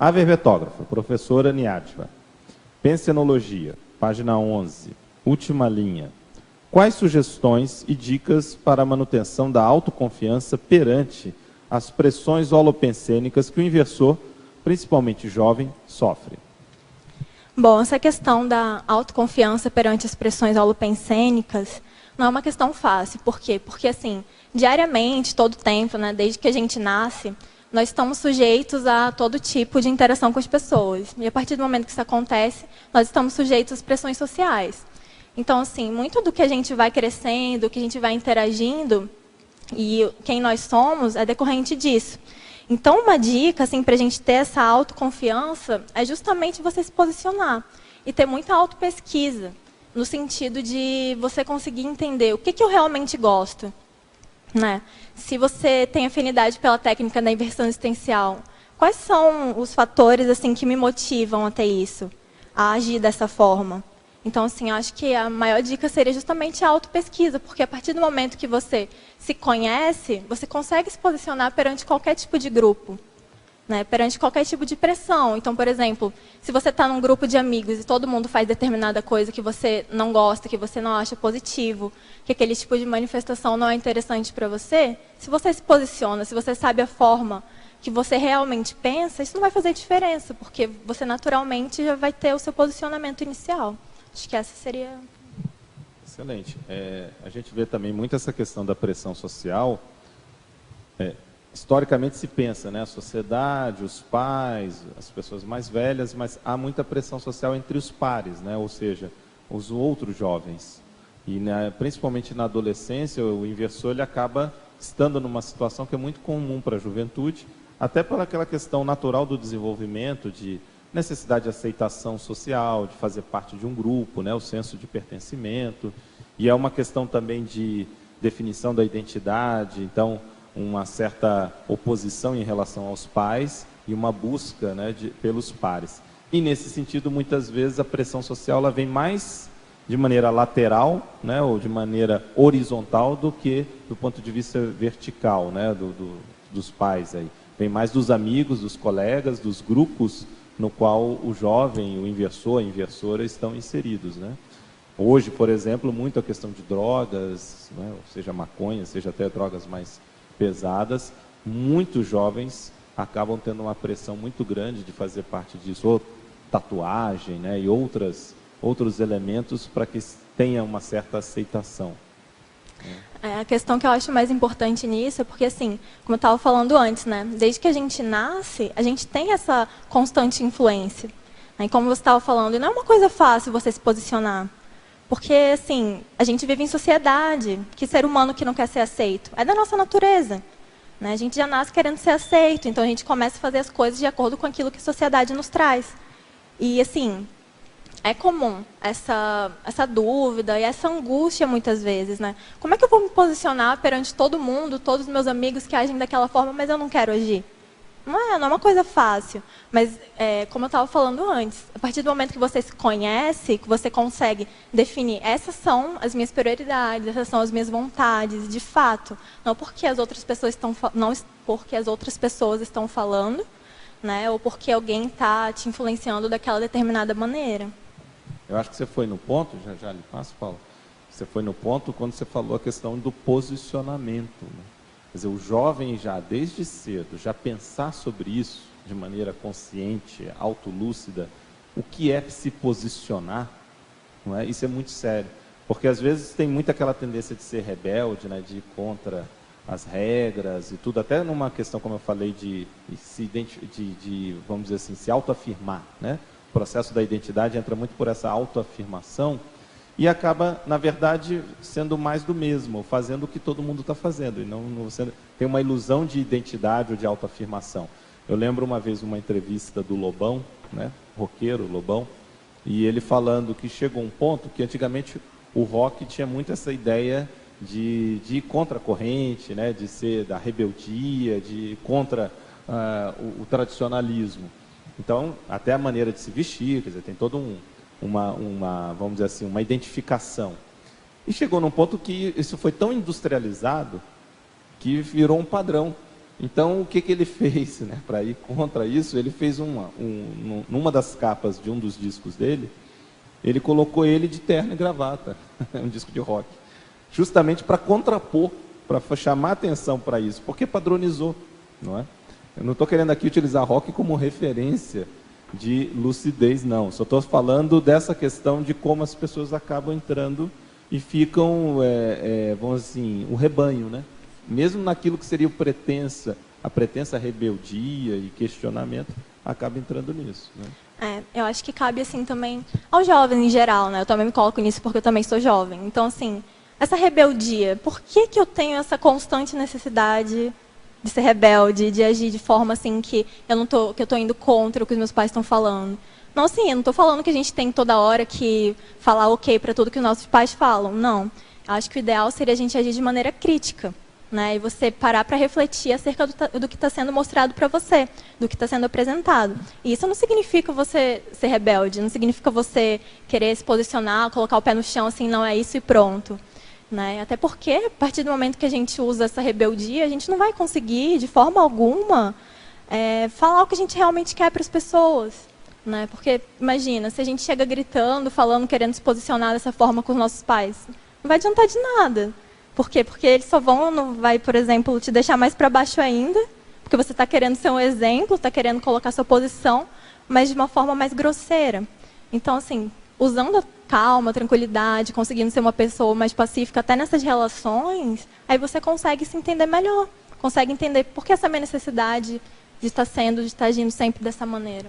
A verbetógrafa, professora Niadva. Pensenologia, página 11, última linha. Quais sugestões e dicas para a manutenção da autoconfiança perante as pressões holopensênicas que o inversor, principalmente jovem, sofre? Bom, essa questão da autoconfiança perante as pressões holopensênicas não é uma questão fácil. Por quê? Porque, assim, diariamente, todo tempo, né, desde que a gente nasce, nós estamos sujeitos a todo tipo de interação com as pessoas. E a partir do momento que isso acontece, nós estamos sujeitos às pressões sociais. Então, assim, muito do que a gente vai crescendo, que a gente vai interagindo, e quem nós somos é decorrente disso. Então, uma dica assim, para a gente ter essa autoconfiança é justamente você se posicionar e ter muita autopesquisa, no sentido de você conseguir entender o que eu realmente gosto. Né? Se você tem afinidade pela técnica da inversão existencial, quais são os fatores assim, que me motivam até isso, a agir dessa forma? Então, assim, eu acho que a maior dica seria justamente a autopesquisa, porque a partir do momento que você se conhece, você consegue se posicionar perante qualquer tipo de grupo, né? Perante qualquer tipo de pressão. Então, por exemplo, se você está num grupo de amigos e todo mundo faz determinada coisa que você não gosta, que você não acha positivo, que aquele tipo de manifestação não é interessante para você, se você se posiciona, se você sabe a forma que você realmente pensa, isso não vai fazer diferença, porque você naturalmente já vai ter o seu posicionamento inicial. Acho que essa seria... Excelente. A gente vê também muito essa questão da pressão social. Historicamente se pensa, né, a sociedade, os pais, as pessoas mais velhas, mas há muita pressão social entre os pares, né, ou seja, os outros jovens. E principalmente na adolescência, o inversor ele acaba estando numa situação que é muito comum para a juventude, até por aquela questão natural do desenvolvimento, de necessidade de aceitação social, de fazer parte de um grupo, né, o senso de pertencimento, e é uma questão também de definição da identidade, então uma certa oposição em relação aos pais e uma busca, né, pelos pares. E nesse sentido, muitas vezes a pressão social ela vem mais de maneira lateral, né, ou de maneira horizontal do que do ponto de vista vertical, né, dos pais aí. Vem mais dos amigos, dos colegas, dos grupos no qual o jovem, o inversor, a inversora estão inseridos, né? Hoje, por exemplo, muito a questão de drogas, né? Seja maconha, seja até drogas mais pesadas, muitos jovens acabam tendo uma pressão muito grande de fazer parte disso, ou tatuagem, né? E outros elementos para que tenha uma certa aceitação. A questão que eu acho mais importante nisso é porque, assim, como eu estava falando antes, né, desde que a gente nasce, a gente tem essa constante influência. Né, e como você estava falando, não é uma coisa fácil você se posicionar. Porque, assim, a gente vive em sociedade, que ser humano que não quer ser aceito, é da nossa natureza. Né, a gente já nasce querendo ser aceito, então a gente começa a fazer as coisas de acordo com aquilo que a sociedade nos traz. E, assim, é comum essa dúvida e essa angústia muitas vezes, né? Como é que eu vou me posicionar perante todo mundo, todos os meus amigos que agem daquela forma, mas eu não quero agir? Não é uma coisa fácil, mas como eu estava falando antes, a partir do momento que você se conhece, que você consegue definir, essas são as minhas prioridades, essas são as minhas vontades, de fato, não porque as outras pessoas estão falando, né? Ou porque alguém está te influenciando daquela determinada maneira. Eu acho que você foi no ponto, já lhe passo, Paulo, você foi no ponto quando você falou a questão do posicionamento. Né? Quer dizer, o jovem já, desde cedo, já pensar sobre isso de maneira consciente, autolúcida, o que é se posicionar, não é? Isso é muito sério. Porque às vezes tem muito aquela tendência de ser rebelde, né? De ir contra as regras e tudo, até numa questão, como eu falei, de vamos dizer assim, se autoafirmar, né? O processo da identidade entra muito por essa autoafirmação e acaba, na verdade, sendo mais do mesmo, fazendo o que todo mundo está fazendo. E não você tem uma ilusão de identidade ou de autoafirmação. Eu lembro uma vez uma entrevista do Lobão, né, roqueiro Lobão, e ele falando que chegou um ponto que antigamente o rock tinha muito essa ideia de ir contra a corrente, né, de ser da rebeldia, de ir contra o tradicionalismo. Então, até a maneira de se vestir, quer dizer, tem toda vamos dizer assim, uma identificação. E chegou num ponto que isso foi tão industrializado que virou um padrão. Então, o que ele fez, né, para ir contra isso? Ele fez numa das capas de um dos discos dele, ele colocou ele de terno e gravata, um disco de rock, justamente para contrapor, para chamar atenção para isso, porque padronizou, não é? Eu não estou querendo aqui utilizar rock como referência de lucidez, não. Só estou falando dessa questão de como as pessoas acabam entrando e ficam, vamos assim, o rebanho, né? Mesmo naquilo que seria a pretensa rebeldia e questionamento, acaba entrando nisso, né? Eu acho que cabe assim também aos jovens em geral, né? Eu também me coloco nisso porque eu também sou jovem. Então, assim, essa rebeldia, por que eu tenho essa constante necessidade de ser rebelde, de agir de forma assim que eu estou indo contra o que os meus pais estão falando? Não, assim, eu não estou falando que a gente tem toda hora que falar ok para tudo que os nossos pais falam. Não. Eu acho que o ideal seria a gente agir de maneira crítica, né? E você parar para refletir acerca do que está sendo mostrado para você, do que está sendo apresentado. E isso não significa você ser rebelde, não significa você querer se posicionar, colocar o pé no chão, assim, não é isso e pronto. Né? Até porque, a partir do momento que a gente usa essa rebeldia, a gente não vai conseguir, de forma alguma, falar o que a gente realmente quer para as pessoas. Né? Porque, imagina, se a gente chega gritando, falando, querendo se posicionar dessa forma com os nossos pais, não vai adiantar de nada. Por quê? Porque eles só não vai, por exemplo, te deixar mais para baixo ainda, porque você está querendo ser um exemplo, está querendo colocar sua posição, mas de uma forma mais grosseira. Então, assim, usando a calma, tranquilidade, conseguindo ser uma pessoa mais pacífica até nessas relações, aí você consegue se entender melhor, consegue entender por que essa minha necessidade de estar agindo sempre dessa maneira.